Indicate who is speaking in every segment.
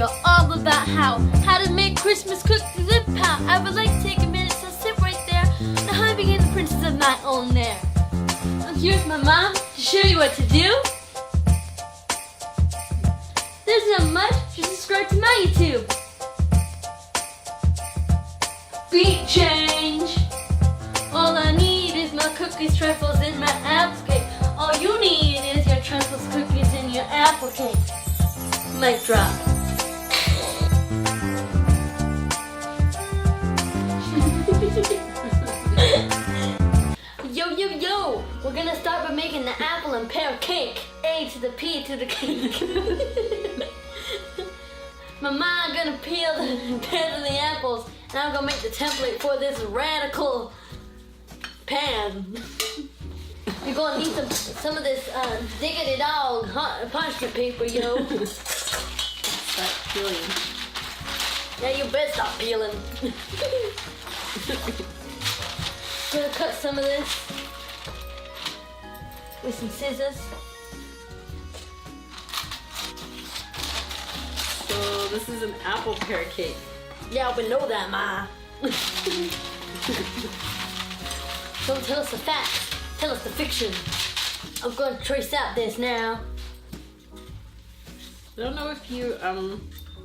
Speaker 1: you all about how to make Christmas cookies with PEAR. I would like to take a minute to sit right there. Now I became the princess of my own there. And here's my mom to show you what to do. There's not much, just subscribe to my YouTube. Beat change. All I need is my cookies, trifles, and my apple cake. All you need is your trifles, cookies, and your apple cake. Mic drop. Yo, yo, yo! We're gonna start by making the apple and pear cake. A to the P to the cake. Mama gonna peel the pears and the apples, and I'm gonna make the template for this radical pan. You're gonna need some of this diggity dog parchment paper, you know.
Speaker 2: Start peeling.
Speaker 1: Yeah, you better stop peeling. Gonna cut some of this with some scissors.
Speaker 2: So this is an apple pear cake.
Speaker 1: Yeah, we know that, Ma. Don't tell us the facts. Tell us the fiction. I'm gonna trace out this now.
Speaker 2: I don't know if you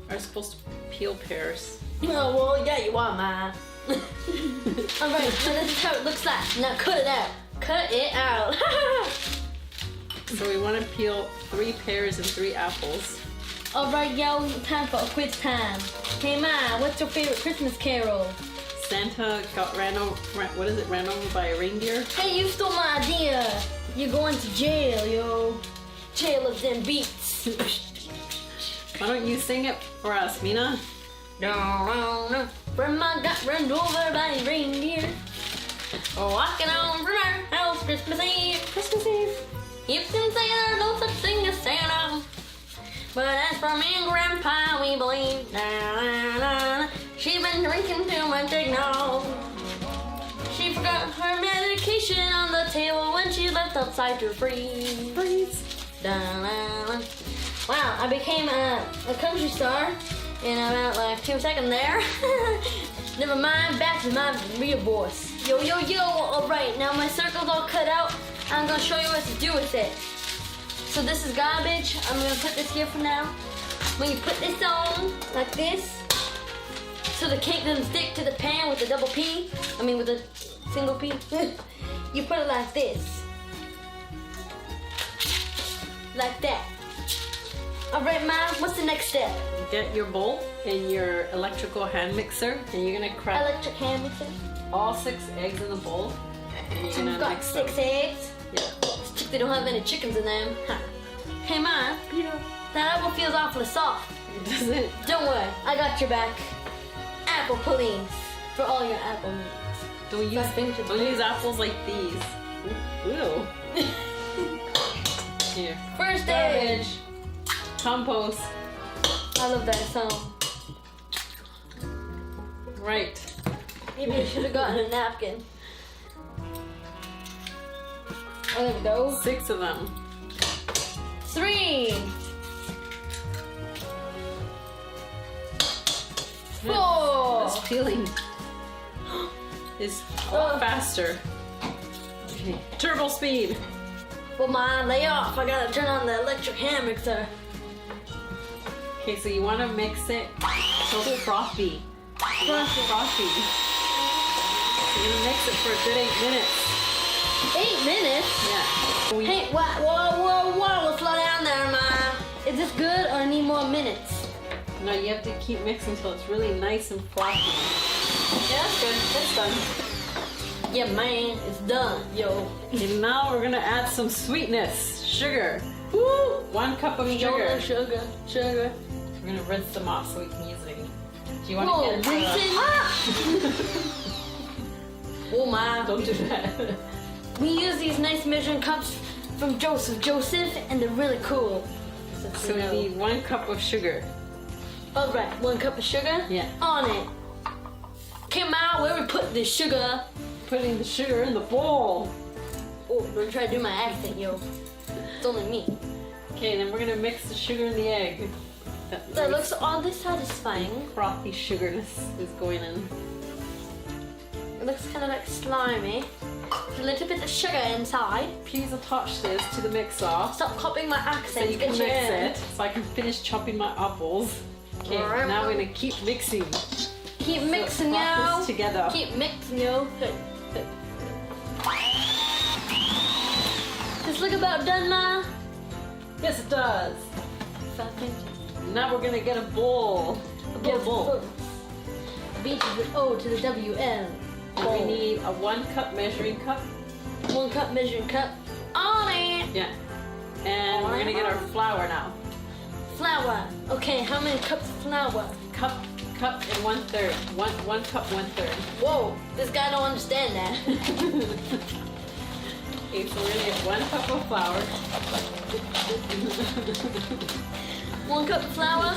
Speaker 2: are supposed to peel pears.
Speaker 1: Oh, well, yeah, you are, Ma. Alright, now this is how it looks like. Now cut it out. Cut it out.
Speaker 2: So we want to peel 3 pears and 3 apples.
Speaker 1: Alright, yo, time for a quiz time. Hey, Ma, what's your favorite Christmas carol?
Speaker 2: Santa got ran over by a reindeer.
Speaker 1: Hey, you stole my idea. You're going to jail, yo. Jail of them beats.
Speaker 2: Why don't you sing it for us, Mina?
Speaker 1: No. Grandma got run over by a reindeer. Walking on from our house Christmas Eve. Christmas Eve. If them say there's no such thing as Santa. But as for me and Grandpa, we believe. She's been drinking too much eggnog. She forgot her medication on the table when she left outside to freeze. Wow, I became a country star in about like 2 seconds there. Never mind, back to my real voice. Yo, yo, yo, alright, now my circle's all cut out. I'm gonna show you what to do with it. So this is garbage. I'm gonna put this here for now. When you put this on, like this, so the cake doesn't stick to the pan with the double P, with a single P, you put it like this. Like that. Alright, Mom, what's the next step?
Speaker 2: Get your bowl and your electrical hand mixer, and you're gonna crack
Speaker 1: Electric hand mixer.
Speaker 2: all 6 eggs in the bowl. And you're gonna
Speaker 1: You've got
Speaker 2: mix
Speaker 1: 6
Speaker 2: them.
Speaker 1: eggs.
Speaker 2: Yeah.
Speaker 1: They don't have any chickens in them. Huh. Hey, Mom, that apple feels awfully soft.
Speaker 2: Does it?
Speaker 1: Don't worry, I got your back. Apple puddings for all your apple needs.
Speaker 2: Don't use apples like these. Ooh. Here.
Speaker 1: First egg.
Speaker 2: Garbage. Compost.
Speaker 1: I love that song.
Speaker 2: Right.
Speaker 1: Maybe I should have gotten a napkin. Oh, there we go.
Speaker 2: 6 of them.
Speaker 1: 3. 4.
Speaker 2: This peeling is a lot faster. Okay. Turbo speed.
Speaker 1: Well, Mom, lay off. I gotta turn on the electric hand mixer.
Speaker 2: Okay, so you want to mix it so it's frothy. Frothy. So you're gonna mix it for a good 8 minutes.
Speaker 1: 8 minutes?
Speaker 2: Yeah.
Speaker 1: Hey, whoa, slow down there, Ma. Is this good or need more minutes?
Speaker 2: No, you have to keep mixing until it's really nice and fluffy.
Speaker 1: Yeah, that's good. That's done. Yeah, man, it's done, yo.
Speaker 2: And now we're gonna add some sweetness. Sugar. Woo! 1 cup of sugar.
Speaker 1: Sugar.
Speaker 2: We're gonna rinse them off so we can use it. Do you want
Speaker 1: Whoa,
Speaker 2: to get
Speaker 1: rinsing? Oh, my.
Speaker 2: Don't do that.
Speaker 1: We use these nice measuring cups from Joseph, and they're really cool.
Speaker 2: So we need 1 cup of sugar.
Speaker 1: Alright, 1 cup of sugar?
Speaker 2: Yeah.
Speaker 1: On it. Okay, Ma, where we put this sugar?
Speaker 2: Putting the sugar in the bowl.
Speaker 1: Oh, don't try to do my accent, yo. It's only me.
Speaker 2: Okay, then we're gonna mix the sugar and the egg.
Speaker 1: That looks oddly satisfying.
Speaker 2: Frothy sugarness is going in.
Speaker 1: It looks kind of like slimy. With a little bit of sugar inside.
Speaker 2: Please attach this to the mixer.
Speaker 1: Stop copying my
Speaker 2: So
Speaker 1: accent.
Speaker 2: you can mix it, so I can finish chopping my apples. Okay, now we're gonna keep mixing.
Speaker 1: Keep mixing,
Speaker 2: yo.
Speaker 1: yo.
Speaker 2: Together.
Speaker 1: Keep mixing, yo. Does this look about done, Ma?
Speaker 2: Yes, it does. Now we're gonna get a bowl. Get a bowl.
Speaker 1: B to the O to the W L.
Speaker 2: And we need a 1 cup measuring cup.
Speaker 1: 1 cup measuring cup. On it.
Speaker 2: Yeah. And we're gonna get our flour now.
Speaker 1: Flour. Okay, how many cups of flour?
Speaker 2: Cup and 1/3. One cup, 1/3.
Speaker 1: Whoa, this guy don't understand that.
Speaker 2: Okay, so we're gonna get 1 cup of flour.
Speaker 1: 1 cup of flour.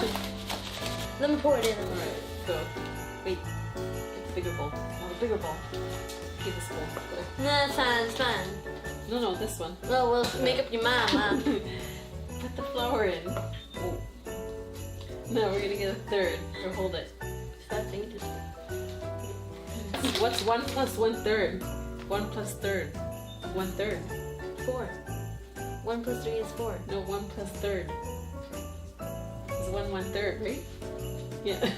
Speaker 1: Let me pour it in.
Speaker 2: Alright, so wait. Get the bigger bowl. No, the bigger bowl. Okay, this bowl. Go.
Speaker 1: No, it's fine, it's fine.
Speaker 2: No, this one.
Speaker 1: Well, we'll make up your mind, Ma.
Speaker 2: Put the flour in. Oh. Now we're gonna get a 1/3. Or hold it.
Speaker 1: Stop thinking.
Speaker 2: What's 1 plus 1/3? 1 plus 1/3. 1/3.
Speaker 1: 4. 1 plus 3 is 4.
Speaker 2: No, 1 plus 1/3. It's 1/3, right? Yeah.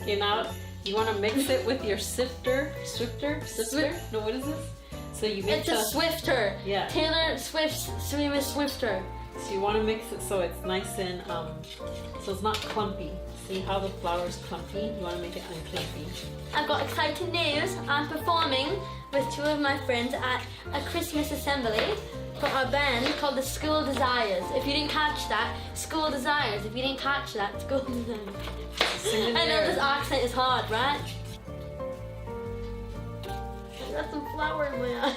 Speaker 2: Okay, now you want to mix it with your sifter. Swifter? No, what is this? So you mix
Speaker 1: It's a Swifter.
Speaker 2: Yeah.
Speaker 1: Taylor Swift's Swifter.
Speaker 2: So you want to mix it so it's nice and so it's not clumpy. See how the flour is clumpy? You want to make it unclumpy.
Speaker 1: I've got exciting news. I'm performing with 2 of my friends at a Christmas assembly for our band called the School Desires. If you didn't catch that, School Desires. If you didn't catch that, School Desires. I know this accent is hard, right? I got some flour in my eye.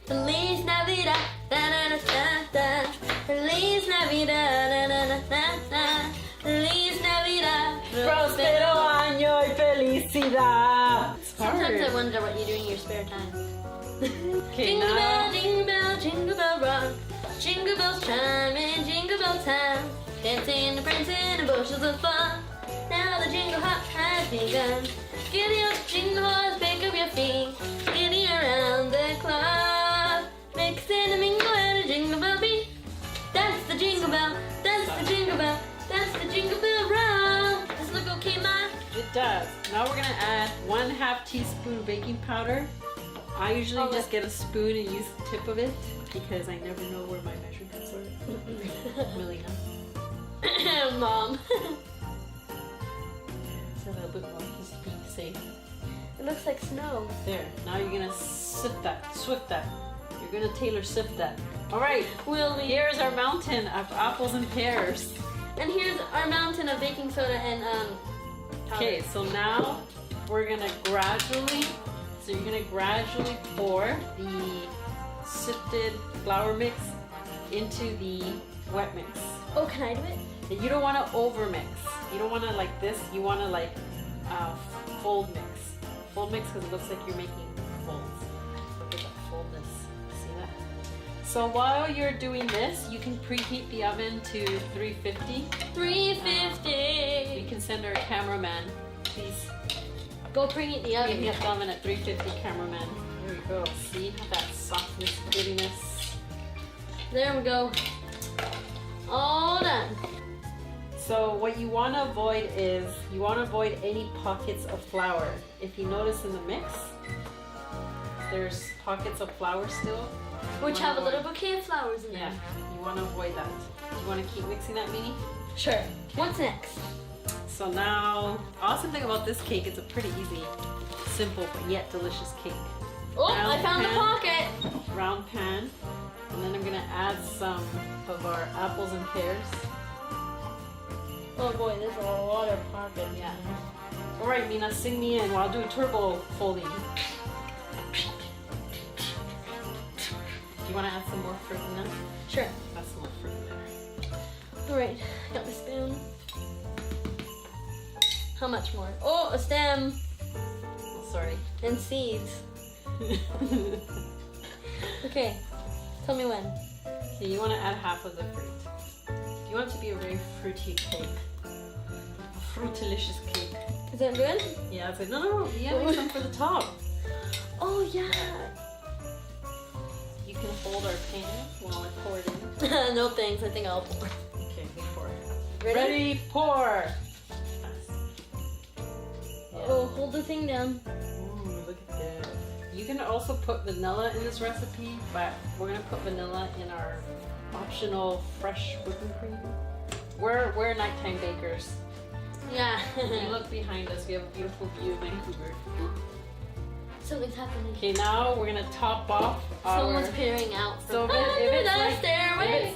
Speaker 1: Feliz Navidad, da da da da da. Feliz Navidad, da da da da da. Feliz Navidad.
Speaker 2: Prospero año y felicidad.
Speaker 1: Sometimes I wonder what you do in your spare time.
Speaker 2: Okay,
Speaker 1: Jingle
Speaker 2: now
Speaker 1: bell, jingle bell, jingle bell rock. Jingle bells chime in jingle bell time. Dancing and prancing and bushels of fun. Now the jingle hop has begun. Giddy up, jingle horse, pick up your feet. Giddy around the clock. Mix and a mingle and a jingle bell beat. That's the jingle bell, that's the jingle bell, that's the jingle bell rock. Does it look okay, Ma?
Speaker 2: it does. Now we're gonna add 1/2 teaspoon baking powder. I usually just get a spoon and use the tip of it because I never know where my measuring cups are. Melina.
Speaker 1: Mom.
Speaker 2: It's a little bit more just to be safe.
Speaker 1: It looks like snow.
Speaker 2: There. Now you're gonna swift that. You're gonna Taylor sift that. All right.
Speaker 1: Will we?
Speaker 2: Here's our mountain of apples and pears.
Speaker 1: And here's our mountain of baking soda and powder.
Speaker 2: Okay, so now we're gonna gradually. So you're gonna gradually pour the sifted flour mix into the wet mix.
Speaker 1: Oh, can I do it?
Speaker 2: And you don't want to over mix. You don't want to like this. You want to like fold mix. Fold mix because it looks like you're making folds. Look at that foldness. See that? So while you're doing this, you can preheat the oven to 350.
Speaker 1: 350.
Speaker 2: We can send our cameraman. Please
Speaker 1: Go preheat the oven.
Speaker 2: preheat the oven at 350, cameraman. There we go. See that softness, grittiness.
Speaker 1: There we go. All done.
Speaker 2: So what you want to avoid is you want to avoid any pockets of flour. If you notice in the mix, there's pockets of flour still.
Speaker 1: Which have a little bouquet of flowers in
Speaker 2: Yeah,
Speaker 1: there.
Speaker 2: you want to avoid that. You want to keep mixing that, Minnie?
Speaker 1: Sure. What's next?
Speaker 2: So now, awesome thing about this cake, it's a pretty easy, simple, but yet delicious cake.
Speaker 1: Oh,
Speaker 2: Round
Speaker 1: I found
Speaker 2: pan.
Speaker 1: the pocket.
Speaker 2: Round pan, and then I'm gonna add some of our apples and pears.
Speaker 1: Oh boy, there's a lot of pocket.
Speaker 2: Yeah. All right, Mina, sing me in while I do a turbo folding. Do you want to add some more fruit in that?
Speaker 1: Sure.
Speaker 2: Add some more fruit in there.
Speaker 1: All right, got my spoon. How much more? Oh, a stem
Speaker 2: Oh, sorry.
Speaker 1: and seeds. Okay, tell me when.
Speaker 2: Okay, you want to add half of the fruit. You want it to be a very fruity cake. A fruitilicious cake.
Speaker 1: Is that good?
Speaker 2: Yeah, it's like, no, yeah, make some for the top.
Speaker 1: Oh yeah.
Speaker 2: You can hold our pan while I pour it in.
Speaker 1: No thanks, I think I'll pour.
Speaker 2: Okay, we pour it.
Speaker 1: Ready?
Speaker 2: Pour!
Speaker 1: Oh, hold the thing down.
Speaker 2: Ooh, look at that. You can also put vanilla in this recipe, but we're gonna put vanilla in our optional fresh whipping cream. We're nighttime bakers.
Speaker 1: Yeah.
Speaker 2: You look behind us, we have a beautiful view of Vancouver.
Speaker 1: Something's happening.
Speaker 2: Okay, now we're gonna top off our...
Speaker 1: Someone's peering out.
Speaker 2: So if it's like,
Speaker 1: stairway.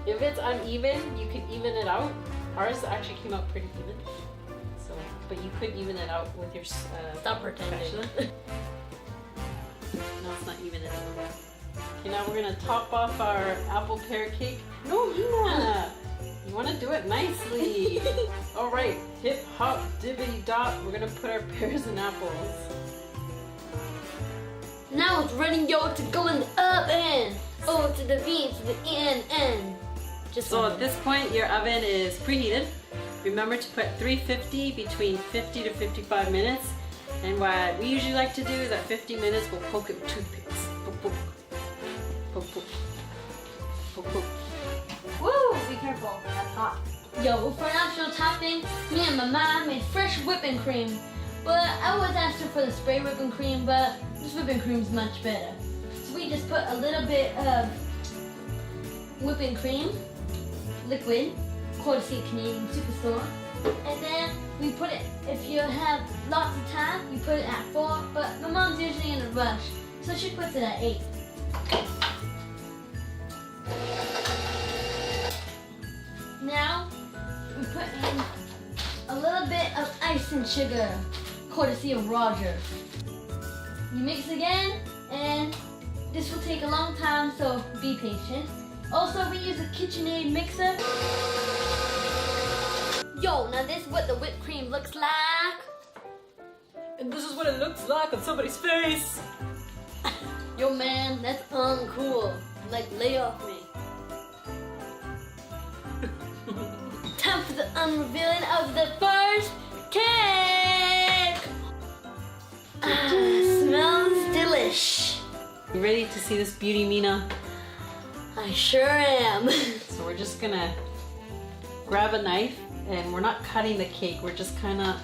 Speaker 2: if it's uneven, you can even it out. Ours actually came out pretty even. So, but you could even it out with your
Speaker 1: Stop pretending.
Speaker 2: spatula. No, it's not even anymore. Okay, now we're gonna top off our apple pear cake. No, Nina! You wanna do it nicely. All right, hip hop dibbity dot. We're gonna put our pears and apples.
Speaker 1: Now it's ready, yo, to go in the oven. O to the V to the N. Just
Speaker 2: So at this point, your oven is preheated. Remember to put 350 between 50 to 55 minutes. And what we usually like to do is at 50 minutes, we'll poke it with toothpicks. Poke, poke. Poke, poke. Poke, poke.
Speaker 1: Woo! Be careful, that's hot. Yo, for an optional topping, me and my mom made fresh whipping cream. But I always asked her for the spray whipping cream, but this whipping cream's much better. So we just put a little bit of whipping cream, liquid, courtesy of Canadian Superstore. And then we put it, if you have lots of time, you put it at 4, but my mom's usually in a rush, so she puts it at 8. Now, we put in a little bit of ice and sugar, courtesy of Roger. You mix again, and this will take a long time, so be patient. Also, we use a KitchenAid mixer. Yo, now this is what the whipped cream looks like.
Speaker 2: And this is what it looks like on somebody's face.
Speaker 1: Yo, man, that's uncool. Like, lay off me. Time for the unrevealing of the first cake! Smells delish.
Speaker 2: You ready to see this beauty, Mina?
Speaker 1: I sure am.
Speaker 2: So we're just gonna grab a knife, and we're not cutting the cake, we're just kind of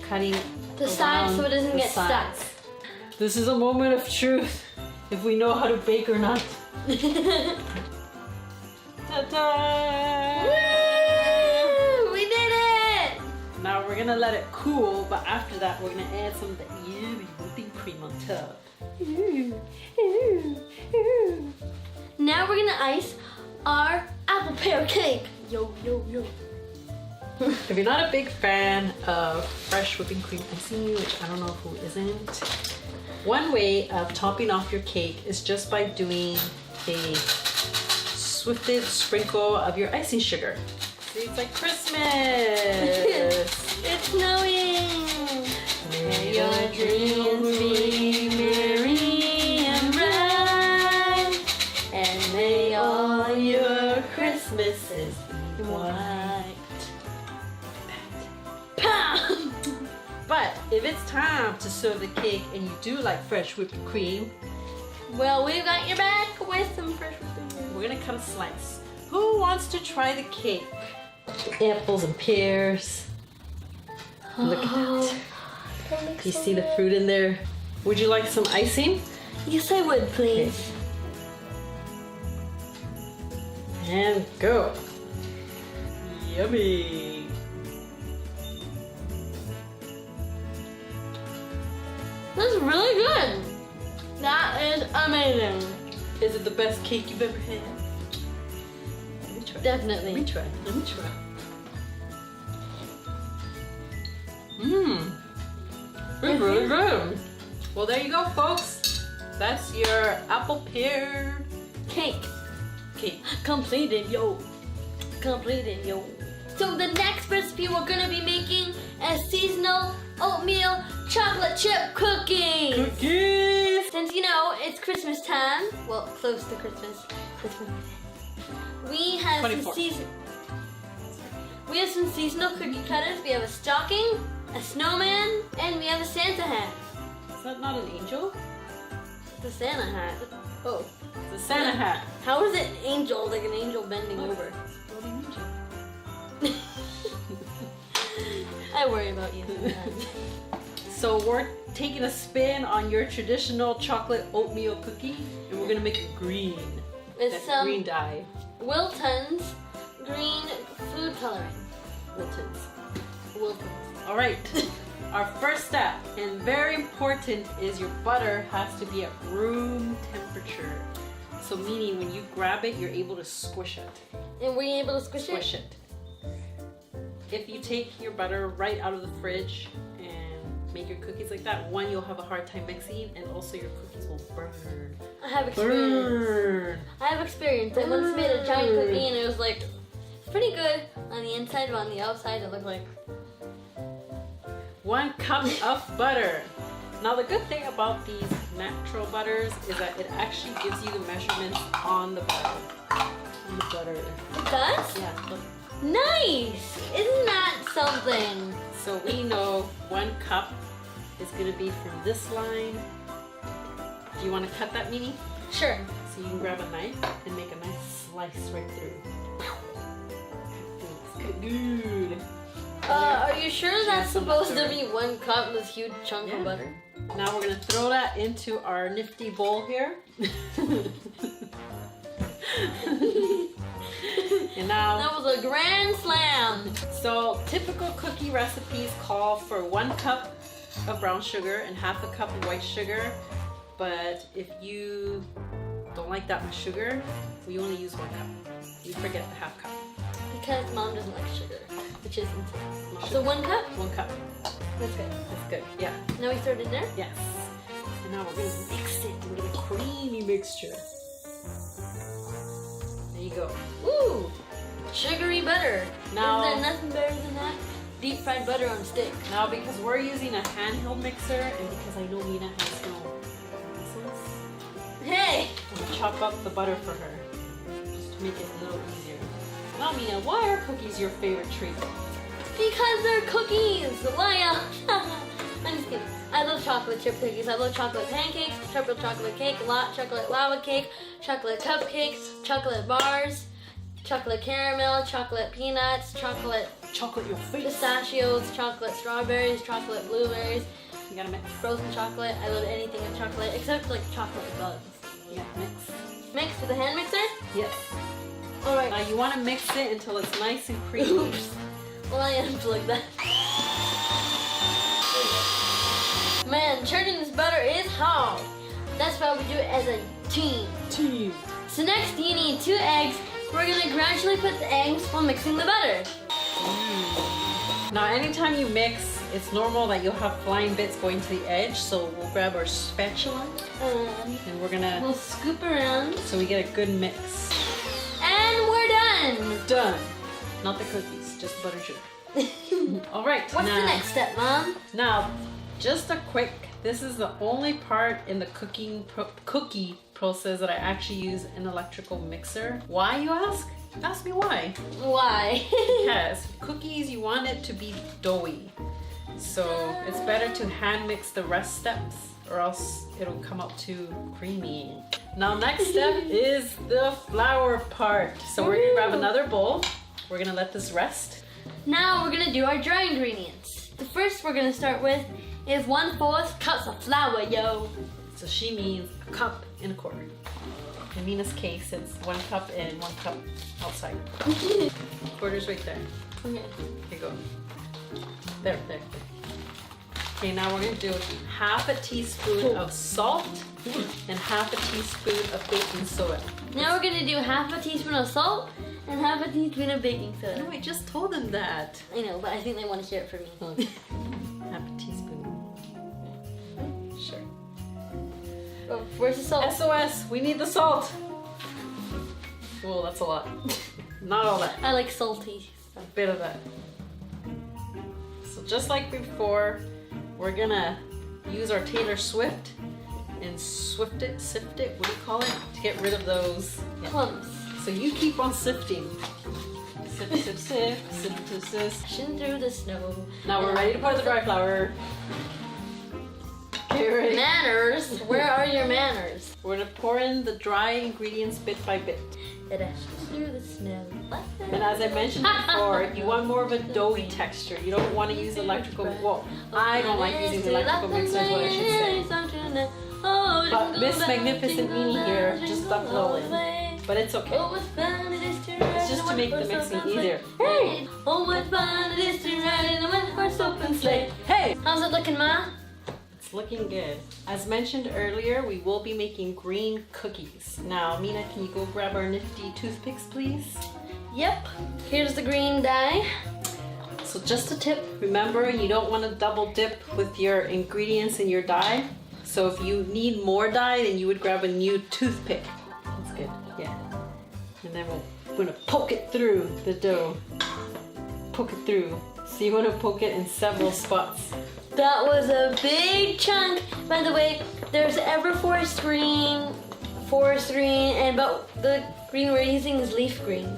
Speaker 2: cutting
Speaker 1: The sides so it doesn't get stuck.
Speaker 2: This is a moment of truth, if we know how to bake or not. Ta-da!
Speaker 1: Woo! We did it!
Speaker 2: Now we're gonna let it cool, but after that we're gonna add some of the yummy whipping cream on top.
Speaker 1: Now we're gonna ice our apple pear cake. Yo, yo, yo.
Speaker 2: If you're not a big fan of fresh whipping cream icing, which I don't know who isn't, one way of topping off your cake is just by doing a swifted sprinkle of your icing sugar. See, it's like Christmas!
Speaker 1: It's snowing!
Speaker 2: May
Speaker 1: Your dreams be merry and bright, and may all your Christmases be white. Pow!
Speaker 2: But if it's time to serve the cake and you do like fresh whipping cream,
Speaker 1: Well, we've got your back with some fresh whipping cream.
Speaker 2: we're gonna cut a slice. Who wants to try the cake? The apples and pears. Look at that. You see the fruit in there? Would you like some icing?
Speaker 1: Yes, I would, please.
Speaker 2: And go. Yummy.
Speaker 1: This is really good. That is amazing.
Speaker 2: Is it the best cake you've ever had? Let me try.
Speaker 1: Definitely.
Speaker 2: Let me try. Let me try. Mmm. It's really good. Well, there you go, folks. That's your apple pear
Speaker 1: Cake.
Speaker 2: cake.
Speaker 1: Completed, yo. Completed, yo. So the next recipe we're gonna be making is seasonal oatmeal chocolate chip cookies.
Speaker 2: Cookies.
Speaker 1: Since you know it's Christmas time, well, close to Christmas. We have
Speaker 2: 24.
Speaker 1: We have some seasonal cookie cutters. We have a stocking, a snowman, and we have a Santa hat.
Speaker 2: Is that not an angel?
Speaker 1: It's a Santa hat. Oh.
Speaker 2: It's a Santa hat.
Speaker 1: How is it an angel, like an angel bending over?
Speaker 2: Floating angel.
Speaker 1: I worry about you sometimes.
Speaker 2: So we're taking a spin on your traditional chocolate oatmeal cookie, and we're gonna make it green.
Speaker 1: With
Speaker 2: That
Speaker 1: some
Speaker 2: green dye.
Speaker 1: Wilton's green food coloring.
Speaker 2: Wilton's.
Speaker 1: Wilton's.
Speaker 2: All right. Our first step, and very important, is your butter has to be at room temperature. So meaning when you grab it, you're able to squish it.
Speaker 1: And were you able to squish it?
Speaker 2: Squish it. If you take your butter right out of the fridge and make your cookies like that, one, you'll have a hard time mixing, and also your cookies will burn.
Speaker 1: I have experience.
Speaker 2: Burn.
Speaker 1: I have experience. I once made a giant cookie and it was like pretty good on the inside, but on the outside it looked like
Speaker 2: 1 cup of butter. Now the good thing about these natural butters is that it actually gives you the measurements on the butter. On the butter.
Speaker 1: it does?
Speaker 2: Yeah, look.
Speaker 1: Nice! Isn't that something?
Speaker 2: So we know 1 cup is gonna be from this line. Do you want to cut that, Mini?
Speaker 1: Sure.
Speaker 2: So you can grab a knife and make a nice slice right through. Good.
Speaker 1: Are you sure that's
Speaker 2: some
Speaker 1: supposed to
Speaker 2: butter.
Speaker 1: be 1 cup, this huge chunk
Speaker 2: Yeah.
Speaker 1: of butter?
Speaker 2: Now we're gonna throw that into our nifty bowl here. And now,
Speaker 1: That was a grand slam.
Speaker 2: so typical cookie recipes call for 1 cup of brown sugar and 1/2 cup of white sugar. But if you don't like that much sugar, we only use 1 cup. You forget the 1/2 cup.
Speaker 1: Because mom doesn't like sugar, which isn't.
Speaker 2: Mom.
Speaker 1: So 1 cup?
Speaker 2: 1 cup.
Speaker 1: That's good.
Speaker 2: That's good. Yeah.
Speaker 1: Now we throw it in there?
Speaker 2: Yes. And now we're gonna mix it and get a creamy mixture. There you go.
Speaker 1: Ooh! Sugary butter.
Speaker 2: Now-
Speaker 1: Is there nothing better than that? Deep fried butter on a stick.
Speaker 2: Now because we're using a handheld mixer and because I know Mina has no pencils,
Speaker 1: Hey!
Speaker 2: I'm gonna chop up the butter for her just to make it a little easier. Now Mina, why are cookies your favorite treat?
Speaker 1: Because they're cookies! Why? I'm just kidding. I love chocolate chip cookies. I love chocolate pancakes, chocolate cake, chocolate lava cake, chocolate cupcakes, chocolate bars, chocolate caramel, chocolate peanuts, chocolate
Speaker 2: Chocolate your face.
Speaker 1: pistachios, chocolate strawberries, chocolate blueberries,
Speaker 2: You gotta mix.
Speaker 1: frozen chocolate. I love anything with chocolate except like chocolate bugs.
Speaker 2: You gotta mix.
Speaker 1: Mixed with a hand mixer?
Speaker 2: Yes.
Speaker 1: Alright.
Speaker 2: Now you wanna mix it until it's nice and creamy.
Speaker 1: Oops. Well, I am like that. Man, churning this butter is hard. That's why we do it as a team.
Speaker 2: Team.
Speaker 1: So next you need 2 eggs. We're gonna gradually put the eggs while mixing the butter.
Speaker 2: Now anytime you mix, it's normal that you'll have flying bits going to the edge, so we'll grab our spatula and we're gonna,
Speaker 1: We'll scoop around.
Speaker 2: so we get a good mix.
Speaker 1: And we're done.
Speaker 2: Done. Not the cookies, just butter sugar. All right.
Speaker 1: What's
Speaker 2: now,
Speaker 1: the next step, Mom?
Speaker 2: Now, just a quick, this is the only part in the cookie process that I actually use an electrical mixer. Why, you ask? Ask me why.
Speaker 1: Why?
Speaker 2: Because cookies, you want it to be doughy. So it's better to hand mix the rest steps or else it'll come out too creamy. Now next step is the flour part. So we're gonna grab another bowl. We're gonna let this rest.
Speaker 1: Now we're gonna do our dry ingredients. The first we're gonna start with is 1/4 cups of flour, yo.
Speaker 2: So she means a cup and a quarter. In Mina's case, it's 1 cup and 1 cup outside. Quarter's right there.
Speaker 1: Okay.
Speaker 2: Here you go. There. Okay, now we're gonna do 1/2 teaspoon of salt and 1/2 teaspoon of baking soda.
Speaker 1: Now we're gonna do 1/2 teaspoon of salt and 1/2 teaspoon of baking soda.
Speaker 2: No, I just told them that.
Speaker 1: I know, but I think they want to hear it from me.
Speaker 2: 1/2 teaspoon. Sure.
Speaker 1: Oh, where's the salt?
Speaker 2: SOS, we need the salt. Whoa, that's a lot. Not all that.
Speaker 1: I like salty.
Speaker 2: A bit of that. So just like before, we're gonna use our Taylor Swift and sift it, what do you call it? To get rid of those
Speaker 1: Clumps.
Speaker 2: So you keep on sifting. Sip, sip, sip, sip, sip, sip.
Speaker 1: Pushing through the snow.
Speaker 2: Now we're ready to pour the dry flour. Okay, ready?
Speaker 1: Manners? Where are your manners?
Speaker 2: We're gonna pour in the dry ingredients bit by bit.
Speaker 1: It ashes through the snow.
Speaker 2: And as I mentioned before, you want more of a doughy texture. You don't want to use electrical. Well, I don't like using the electrical mixer, is what I should say. But Miss Magnificent Meanie here just dumped it all in. But it's okay. It's just to make the mixing easier.
Speaker 1: Hey! Oh, what fun it is to ride in a one-horse open sleigh.
Speaker 2: Hey!
Speaker 1: How's it looking, Ma?
Speaker 2: It's looking good. As mentioned earlier, we will be making green cookies. Now, Mina, can you go grab our nifty toothpicks, please?
Speaker 1: Yep. Here's the green dye.
Speaker 2: So just a tip, remember you don't want to double dip with your ingredients in your dye. So if you need more dye, then you would grab a new toothpick. That's good, yeah. And then we're gonna poke it through the dough. Poke it through. So you want to poke it in several spots.
Speaker 1: That was a big chunk. By the way, there's Everforest green, forest green, and but the green we're using is leaf green.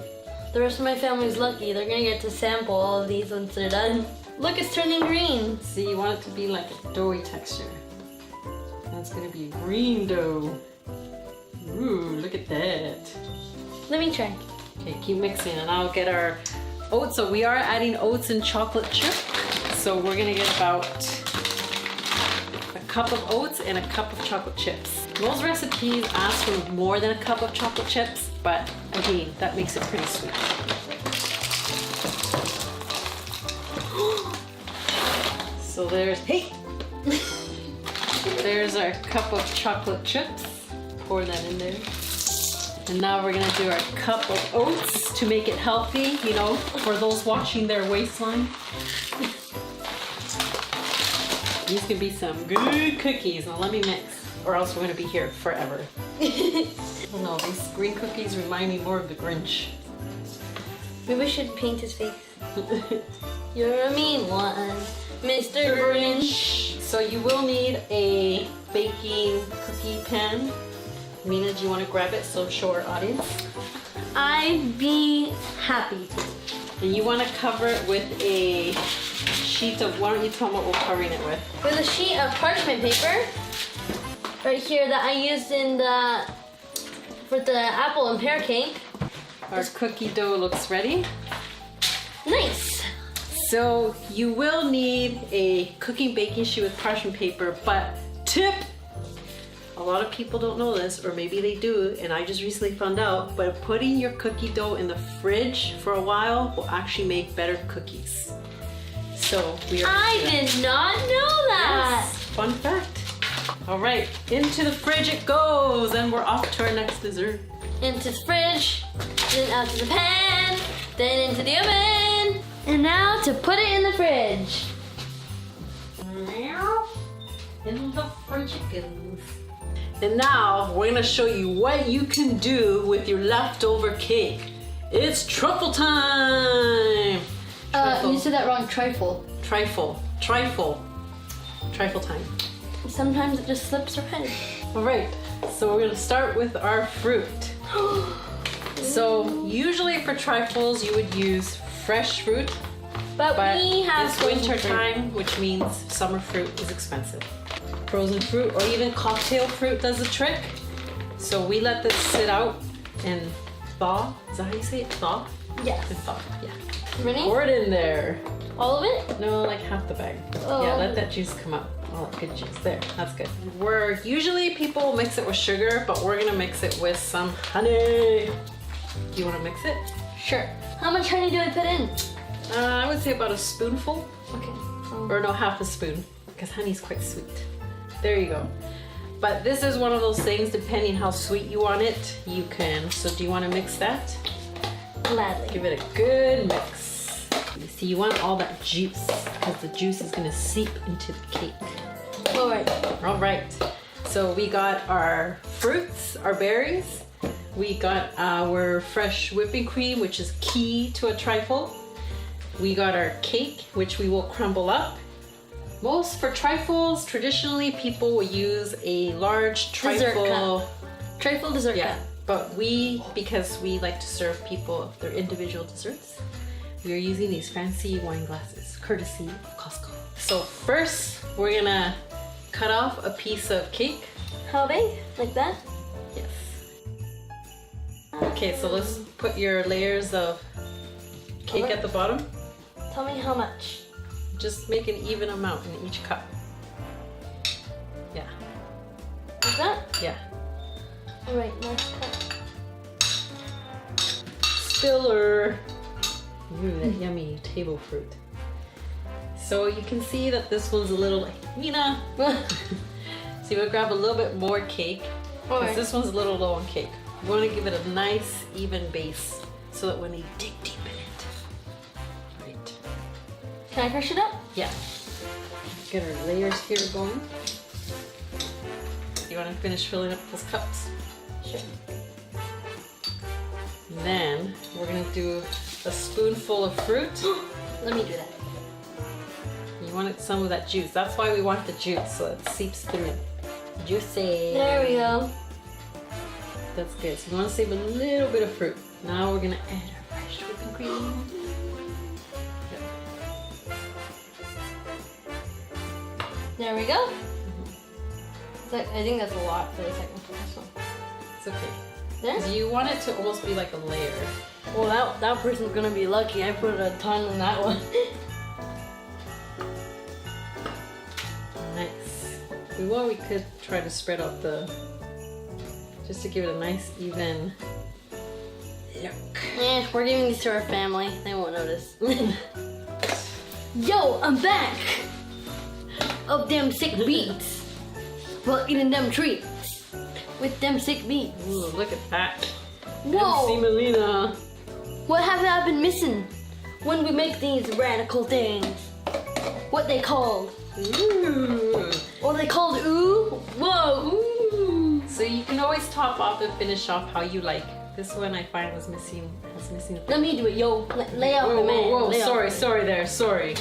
Speaker 1: The rest of my family's lucky. They're gonna get to sample all of these once they're done. Look, it's turning green.
Speaker 2: See, you want it to be like a doughy texture. That's gonna be green dough. Ooh, look at that.
Speaker 1: Let me try.
Speaker 2: Okay, keep mixing and I'll get our oats. So we are adding oats and chocolate chip. So we're gonna get about a cup of oats and a cup of chocolate chips. Most recipes ask for more than a cup of chocolate chips, but again, that makes it pretty sweet. So there's, hey! There's our cup of chocolate chips. Pour that in there. And now we're gonna do our cup of oats to make it healthy, you know, for those watching their waistline. These can be some good cookies. Now let me mix, or else we're gonna be here forever. Oh no, these green cookies remind me more of the Grinch.
Speaker 1: Maybe we should paint his face. You're a mean one, Mr. Grinch.
Speaker 2: So you will need a baking cookie pan. Mina, do you want to grab it so show our audience?
Speaker 1: I'd be happy to.
Speaker 2: And you want to cover it with a sheet of, why don't you tell me what we're covering it with?
Speaker 1: With a sheet of parchment paper, right here that I used in for the apple and pear cake.
Speaker 2: Our cookie dough looks ready.
Speaker 1: Nice.
Speaker 2: So you will need a cooking baking sheet with parchment paper, but tip, a lot of people don't know this, or maybe they do, and I just recently found out, but putting your cookie dough in the fridge for a while will actually make better cookies. So we are.
Speaker 1: I did not know that.
Speaker 2: Yes, fun fact. All right, into the fridge it goes, and we're off to our next dessert.
Speaker 1: Into the fridge, then out to the pan, then into the oven, and now to put it in the fridge.
Speaker 2: In the fridge it goes. And now we're gonna show you what you can do with your leftover cake. It's truffle time!
Speaker 1: You said that wrong. Trifle.
Speaker 2: Trifle time.
Speaker 1: Sometimes it just slips right.
Speaker 2: All right, so we're gonna start with our fruit. So usually for trifles you would use fresh fruit,
Speaker 1: But we have
Speaker 2: it's winter time, which means summer fruit is expensive. Frozen fruit or even cocktail fruit does the trick. So we let this sit out and thaw. Is that how you say it? Thaw?
Speaker 1: Yes.
Speaker 2: And thaw, yeah.
Speaker 1: Ready?
Speaker 2: Pour it in there.
Speaker 1: All of it?
Speaker 2: No, like half the bag.
Speaker 1: Oh.
Speaker 2: Yeah, let that juice come out. Oh, good juice. There, that's good. Usually people mix it with sugar, but we're gonna mix it with some honey. Do you wanna mix it?
Speaker 1: Sure. How much honey do I put in?
Speaker 2: I would say about a spoonful.
Speaker 1: Okay.
Speaker 2: Or no, half a spoon, because honey's quite sweet. There you go. But this is one of those things, depending how sweet you want it, you can. So do you want to mix that?
Speaker 1: Gladly.
Speaker 2: Give it a good mix. You see, you want all that juice, because the juice is going to seep into the cake.
Speaker 1: All right.
Speaker 2: All right. So we got our fruits, our berries. We got our fresh whipping cream, which is key to a trifle. We got our cake, which we will crumble up. Most for trifles, traditionally people will use a large trifle.
Speaker 1: Dessert cup. Trifle dessert
Speaker 2: Yeah,
Speaker 1: cup.
Speaker 2: But because we like to serve people their individual desserts, we are using these fancy wine glasses, courtesy of Costco. So first, we're gonna cut off a piece of cake.
Speaker 1: How big? Like that?
Speaker 2: Yes. Okay, so let's put your layers of cake at the bottom.
Speaker 1: Tell me how much.
Speaker 2: Just make an even amount in each cup. Yeah.
Speaker 1: Like that?
Speaker 2: Yeah.
Speaker 1: Alright, next cup.
Speaker 2: Spiller. Ooh, that yummy table fruit. So you can see that this one's a little like Nina. So you would grab a little bit more cake. Because this one's a little low on cake. You want to give it a nice even base so that when you dig deep in it. Right.
Speaker 1: Can I crush it up?
Speaker 2: Yeah. Get our layers here going. You want to finish filling up those cups?
Speaker 1: Sure.
Speaker 2: And then we're going to do a spoonful of fruit.
Speaker 1: Let me do that.
Speaker 2: You wanted some of that juice. That's why we want the juice, so it seeps through. Juicy.
Speaker 1: There we go.
Speaker 2: That's good. So you want to save a little bit of fruit. Now we're going to add our fresh whipping cream.
Speaker 1: There we go. I think that's a lot for the second one.
Speaker 2: It's okay.
Speaker 1: There?
Speaker 2: 'Cause you want it to almost be like a layer.
Speaker 1: Well, that person's gonna be lucky. I put a ton in that one.
Speaker 2: Nice. We could try to spread out just to give it a nice even look.
Speaker 1: We're giving these to our family. They won't notice. Yo, I'm back! Of them sick beats. Well, eating them treats. With them sick beats.
Speaker 2: Ooh, look at that.
Speaker 1: Whoa!
Speaker 2: MC Melina.
Speaker 1: What have I been missing when we make these radical things? What they called?
Speaker 2: Ooh.
Speaker 1: What they called? Ooh? Whoa! Ooh!
Speaker 2: So you can always top off and finish off how you like. This one I find was missing.
Speaker 1: Let me do it, yo. Lay out the man.
Speaker 2: Whoa,
Speaker 1: Lay out
Speaker 2: sorry,
Speaker 1: the
Speaker 2: sorry there, sorry.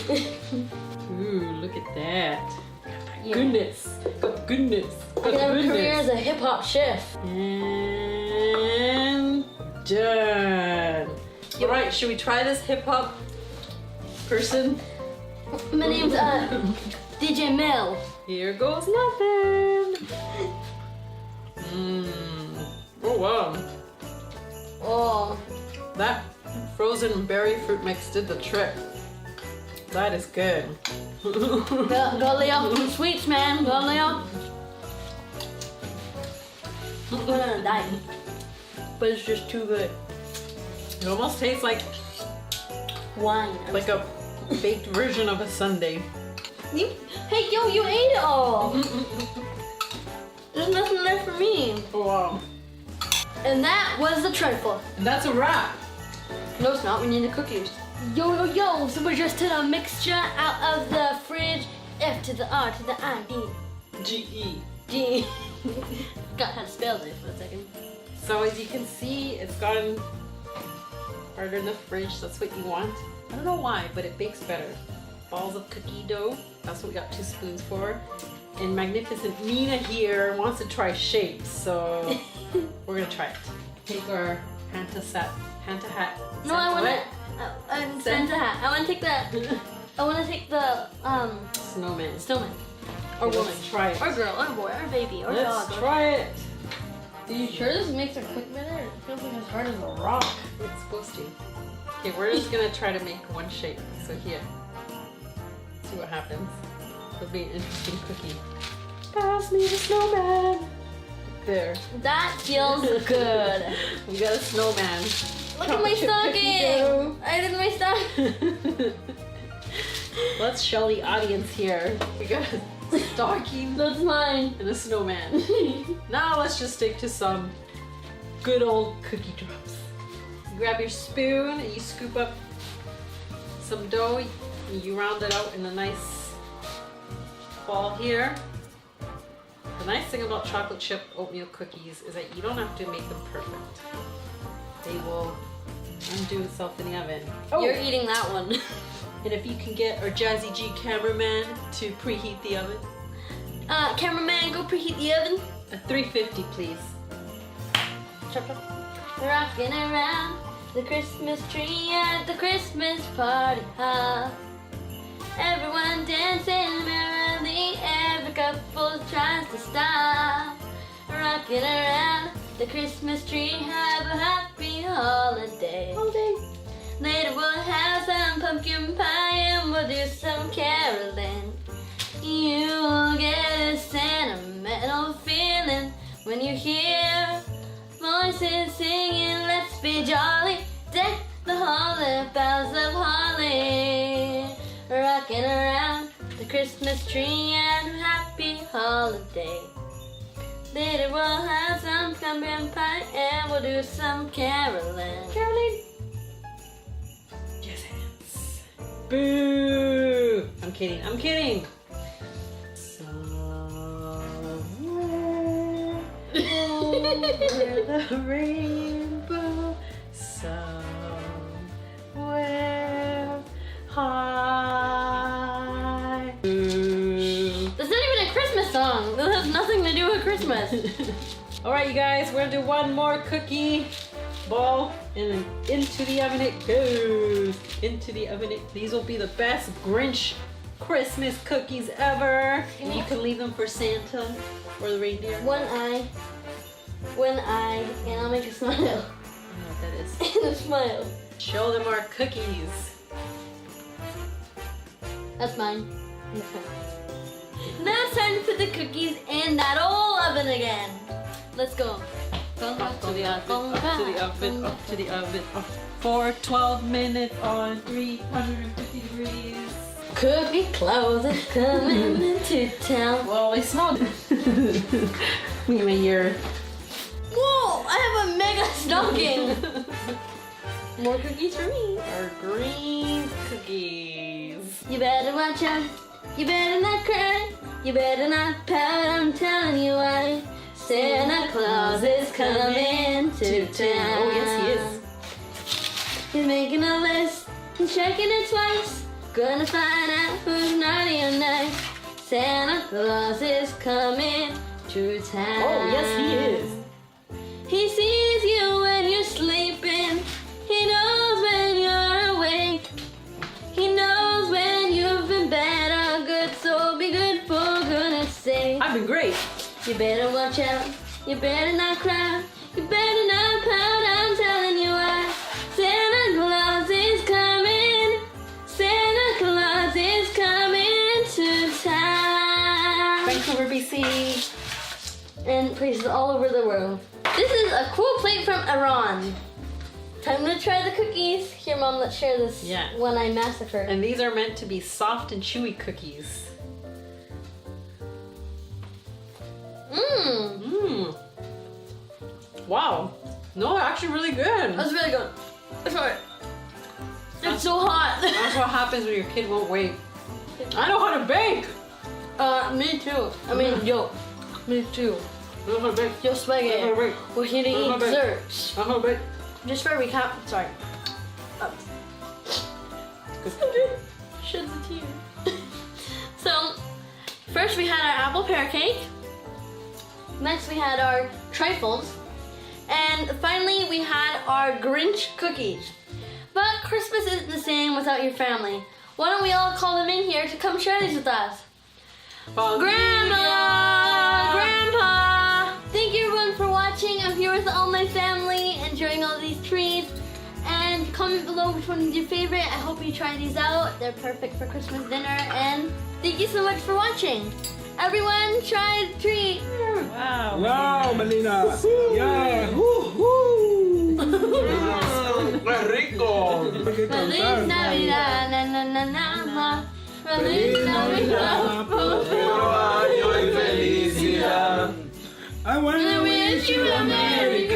Speaker 2: Ooh, look at that.
Speaker 1: Yeah.
Speaker 2: Goodness. Got goodness.
Speaker 1: I can have a career as a hip hop chef.
Speaker 2: And done. Alright, should we try this hip hop person?
Speaker 1: My name's DJ Mel.
Speaker 2: Here goes nothing. Oh wow.
Speaker 1: Oh.
Speaker 2: That frozen berry fruit mix did the trick. That is good.
Speaker 1: Gotta lay off some sweets, man. Gotta lay off. I'm going on a diet. But it's just too good.
Speaker 2: It almost tastes like
Speaker 1: Wine.
Speaker 2: a baked version of a sundae.
Speaker 1: Hey, yo, you ate it all. There's nothing left for me.
Speaker 2: Oh wow.
Speaker 1: And that was the trifle.
Speaker 2: And that's a wrap.
Speaker 1: No, it's not. We need the cookies. Yo, yo, yo. So we just took a mixture out of the fridge. F to the R to the I, D.
Speaker 2: G-E.
Speaker 1: G. Forgot how to spell it for a second.
Speaker 2: So as you can see, it's gotten harder in the fridge. That's what you want. I don't know why, but it bakes better. Balls of cookie dough. That's what we got 2 spoons for. And magnificent Nina here wants to try shapes, so we're gonna try it. Take our Santa hat.
Speaker 1: No, I want to. Santa hat. I want to take that. I want to take the
Speaker 2: Snowman.
Speaker 1: snowman. Or
Speaker 2: Okay,
Speaker 1: woman.
Speaker 2: let's try it.
Speaker 1: Or girl. Or boy. Or baby. Or
Speaker 2: Let's
Speaker 1: dog.
Speaker 2: try it.
Speaker 1: Are you sure this makes it quick better? It feels like as hard as a rock.
Speaker 2: It's supposed to. Okay, we're just gonna try to make one shape. So here. See what happens. It'll be an interesting cookie. Pass me the snowman. There.
Speaker 1: That feels good.
Speaker 2: We got a snowman.
Speaker 1: Look at my stocking. I did my stocking.
Speaker 2: Let's show the audience here. We got a stocking
Speaker 1: That's mine.
Speaker 2: and a snowman. Now let's just stick to some good old cookie drops. You grab your spoon and you scoop up some dough. And you round it out in a nice ball here. The nice thing about chocolate chip oatmeal cookies is that you don't have to make them perfect. They will undo itself in the oven. Oh.
Speaker 1: You're eating that one.
Speaker 2: And if you can get our Jazzy G cameraman to preheat the oven.
Speaker 1: Cameraman, go preheat the oven.
Speaker 2: At 350, please.
Speaker 1: chop, chop. Rocking around the Christmas tree at the Christmas party hop. Everyone dancing merrily, every couple tries to stop. Rocking around the Christmas tree, have a happy holiday. Later we'll have some pumpkin pie and we'll do some caroling. You'll get a sentimental feeling when you hear voices singing, let's be jolly, deck the hall with boughs of holly. Rocking around the Christmas tree and happy holiday. Later we'll have some pumpkin pie and we'll do some caroling.
Speaker 2: Caroline. Yes, hands. Boo! I'm kidding. I'm kidding. Somewhere over the rainbow, somewhere high. Boo.
Speaker 1: That's not even a Christmas song. That has nothing to do with Christmas.
Speaker 2: All right, you guys, we're gonna do one more cookie ball, and then into the oven it goes. Into the oven it. These will be the best Grinch Christmas cookies ever. And you can leave them for Santa or the reindeer.
Speaker 1: One eye, and I'll make a smile.
Speaker 2: I don't know what that is.
Speaker 1: And a smile.
Speaker 2: Show them our cookies.
Speaker 1: That's mine. Now it's time to put the cookies in that old oven again. Let's go.
Speaker 2: Up to the oven, up to the oven, up to the oven. For 12 minutes on 350 degrees.
Speaker 1: Cookie closers coming into town.
Speaker 2: Well, they smell good. Give me your...
Speaker 1: Whoa! I have a mega stocking. More cookies for me.
Speaker 2: Our green cookies.
Speaker 1: You better watch out. You better not cry. You better not pout. I'm telling you why. Santa Claus is coming to town.
Speaker 2: Oh, yes, he is.
Speaker 1: He's making a list and checking it twice. Gonna find out who's naughty or nice. Santa Claus is coming to town.
Speaker 2: Oh, yes, he is.
Speaker 1: He sees you when you're sleeping. He knows when you're awake. He knows when you've been bad or good. So be good for goodness sake.
Speaker 2: I've been great.
Speaker 1: You better watch out. You better not cry. You better not pout. I'm telling you why. Santa Claus is coming. Santa Claus is coming to town.
Speaker 2: Vancouver, BC.
Speaker 1: And places all over the world. This is a cool plate from Iran. Time to try the cookies. Here, Mom, let's share this one I massacred.
Speaker 2: And these are meant to be soft and chewy cookies.
Speaker 1: Mmm.
Speaker 2: Mmm. Wow. No, actually really good.
Speaker 1: That's really good. It's alright. It's so hot.
Speaker 2: That's what happens when your kid won't wait. I know how to bake.
Speaker 1: Me too. I mean, yo. Me too.
Speaker 2: I know how to bake.
Speaker 1: Yo, spaghetti.
Speaker 2: I know how to bake.
Speaker 1: We're here to
Speaker 2: I know how
Speaker 1: eat
Speaker 2: to bake.
Speaker 1: desserts.
Speaker 2: I know how to bake.
Speaker 1: Just for a recap. Sorry. Shed the tear. So, first we had our apple pear cake. Next we had our trifles. And finally we had our Grinch cookies. But Christmas isn't the same without your family. Why don't we all call them in here to come share these with us? Grandma! Grandpa! Thank you everyone for watching. I'm here with all my family, enjoying all these treats. And comment below which one is your favorite. I hope you try these out. They're perfect for Christmas dinner. And thank you so much for watching. Everyone, try the treat.
Speaker 2: Wow.
Speaker 3: Wow, Melina. Yeah. Woo-hoo. Rico.
Speaker 1: Feliz Navidad, na na na na na. Feliz Navidad,
Speaker 3: I want to wish you a Merry